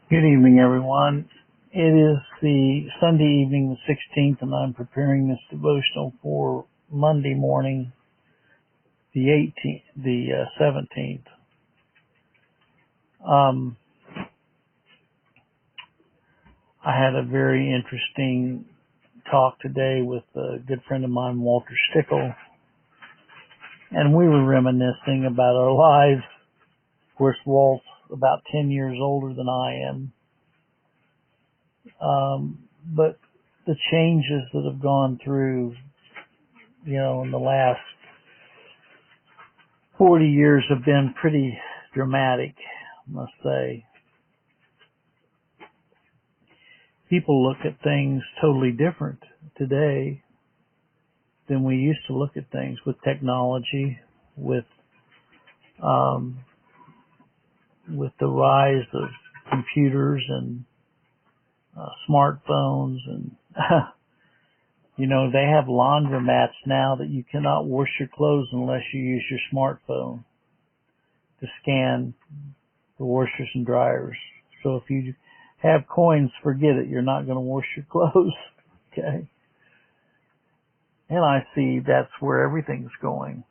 Good evening, everyone. It is the Sunday evening, the 16th, and I'm preparing this devotional for Monday morning, the 17th. I had a very interesting talk today with a good friend of mine, Walter Stickle, and we were reminiscing about our lives. Of course, Walt's about 10 years older than I am. But the changes that have gone through, in the last 40 years have been pretty dramatic, I must say. People look at things totally different today than we used to look at things with technology, with the rise of computers and smartphones, and they have laundromats now that you cannot wash your clothes unless you use your smartphone to scan the washers and dryers. So if you have coins, forget it. You're not going to wash your clothes. Okay. And I see that's where everything's going.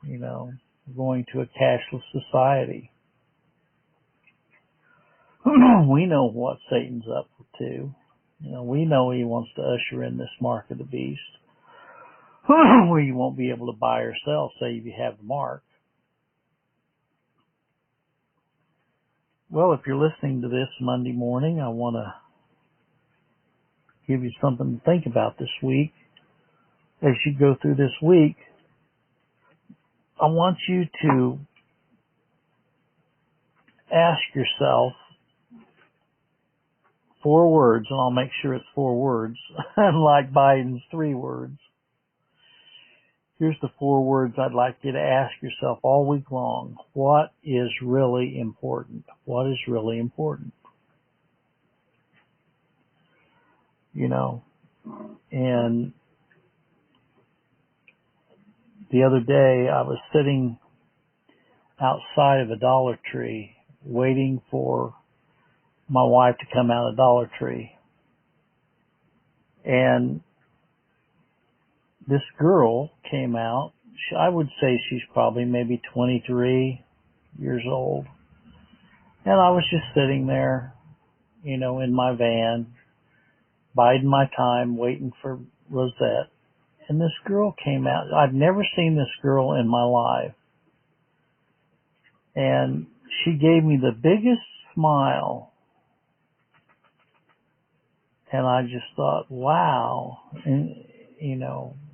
We're going to a cashless society. We know what Satan's up to. We know he wants to usher in this mark of the beast, where you won't be able to buy or sell, say, if you have the mark. Well, if you're listening to this Monday morning, I want to give you something to think about this week. As you go through this week, I want you to ask yourself 4 words, and I'll make sure it's 4 words, unlike Biden's 3 words. Here's the 4 words I'd like you to ask yourself all week long. What is really important? What is really important? And the other day I was sitting outside of a Dollar Tree waiting for my wife to come out of Dollar Tree. And this girl came out. I would say she's probably maybe 23 years old. And I was just sitting there, in my van, biding my time, waiting for Rosette. And this girl came out. I've never seen this girl in my life. And she gave me the biggest smile. And I just thought, wow. And,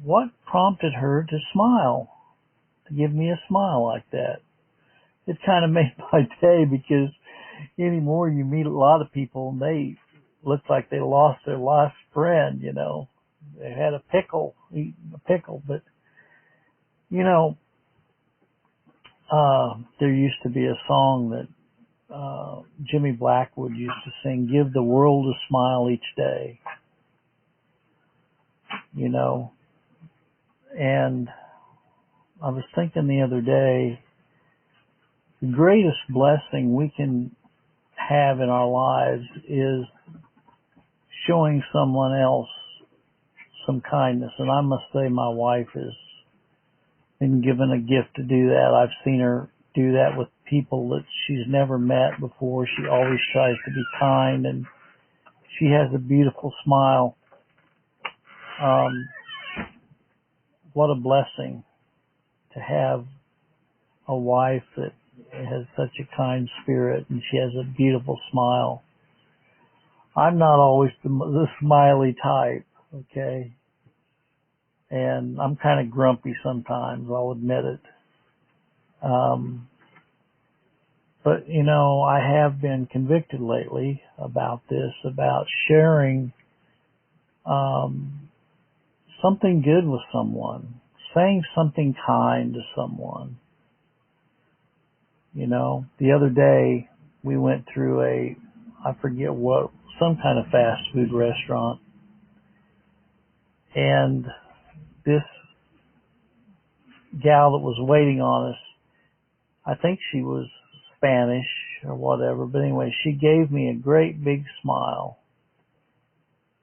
what prompted her to smile, to give me a smile like that? It kind of made my day, because anymore you meet a lot of people and they look like they lost their last friend, They had a pickle, eating a pickle. But, there used to be a song that Jimmy Blackwood used to sing, "Give the world a smile each day." And I was thinking the other day, the greatest blessing we can have in our lives is showing someone else some kindness. And I must say my wife has been given a gift to do that. I've seen her do that with people that she's never met before. She always tries to be kind, and she has a beautiful smile. What a blessing to have a wife that has such a kind spirit, and she has a beautiful smile. I'm not always the smiley type, okay? And I'm kind of grumpy sometimes, I'll admit it. But, I have been convicted lately about this, about sharing something good with someone, saying something kind to someone. The other day we went through I forget what, some kind of fast food restaurant. And this gal that was waiting on us, I think she was Spanish, or whatever. But anyway, she gave me a great big smile.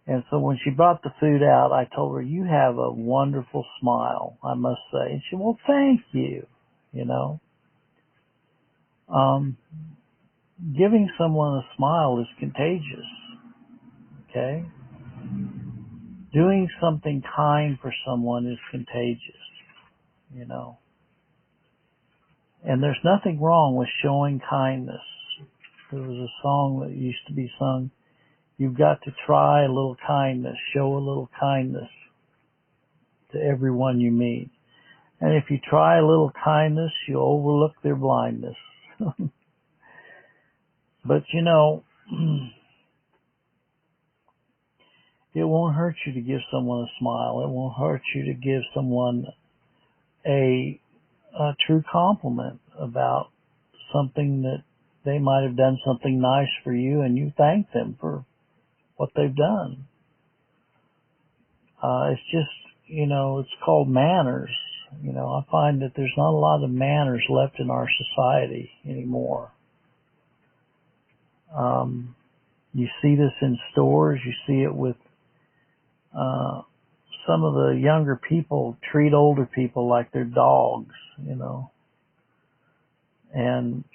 And so when she brought the food out, I told her, "You have a wonderful smile, I must say." And she, "Well, thank you." You know, giving someone a smile is contagious. Okay? Doing something kind for someone is contagious. You know. And there's nothing wrong with showing kindness. There was a song that used to be sung, "You've got to try a little kindness, show a little kindness to everyone you meet. And if you try a little kindness, you'll overlook their blindness." But you know, it won't hurt you to give someone a smile. It won't hurt you to give someone a true compliment about something that they might have done something nice for you, and you thank them for what they've done. It's just, you know, it's called manners. You know, I find that there's not a lot of manners left in our society anymore. You see this in stores. You see it with some of the younger people treat older people like they're dogs, you know. And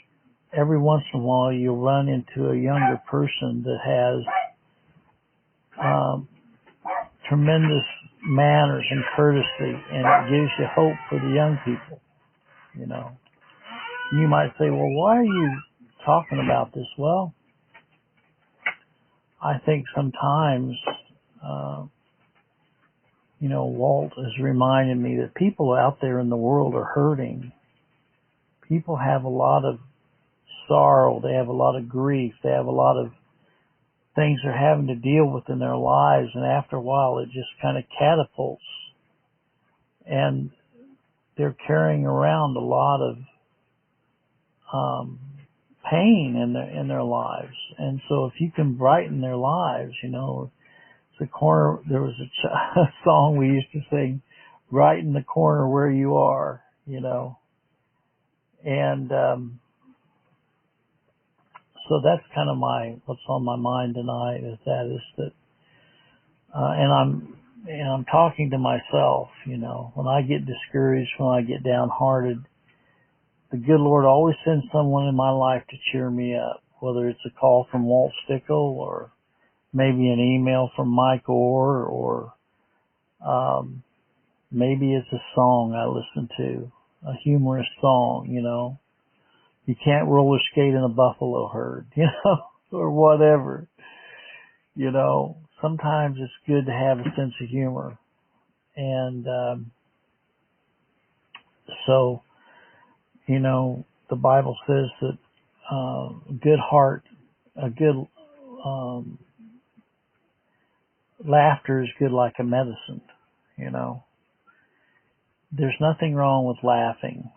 every once in a while you'll run into a younger person that has tremendous manners and courtesy, and it gives you hope for the young people, you know. You might say, "Well, why are you talking about this?" Well, I think sometimes, you know, Walt has reminded me that people out there in the world are hurting. People have a lot of sorrow. They have a lot of grief. They have a lot of things they're having to deal with in their lives. And after a while, it just kind of catapults. And they're carrying around a lot of pain in their lives. And so if you can brighten their lives, you know, there was a song we used to sing, "Brighten the corner where you are," you know. And so that's kind of what's on my mind tonight is that and I'm talking to myself, you know, when I get discouraged, when I get downhearted, the good Lord always sends someone in my life to cheer me up, whether it's a call from Walt Stickle or maybe an email from Mike Orr, or maybe it's a song I listen to, a humorous song, you know. You can't roller skate in a buffalo herd, you know, or whatever. You know, sometimes it's good to have a sense of humor. And so, you know, the Bible says that laughter is good like a medicine, you know. There's nothing wrong with laughing,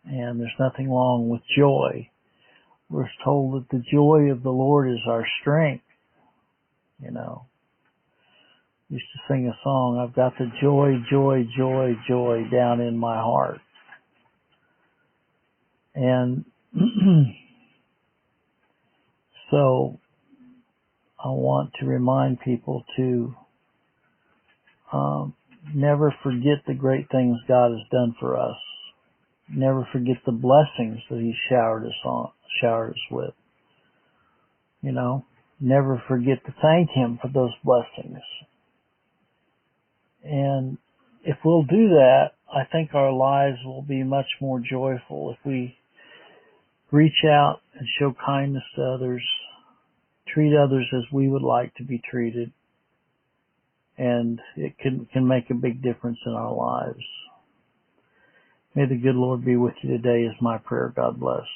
and there's nothing wrong with joy. We're told that the joy of the Lord is our strength, you know. Used to sing a song, "I've got the joy, joy, joy, joy down in my heart." And so I want to remind people to never forget the great things God has done for us. Never forget the blessings that He showered us with. You know, never forget to thank Him for those blessings. And if we'll do that, I think our lives will be much more joyful. If we reach out and show kindness to others, treat others as we would like to be treated, and it can make a big difference in our lives. May the good Lord be with you today is my prayer. God bless.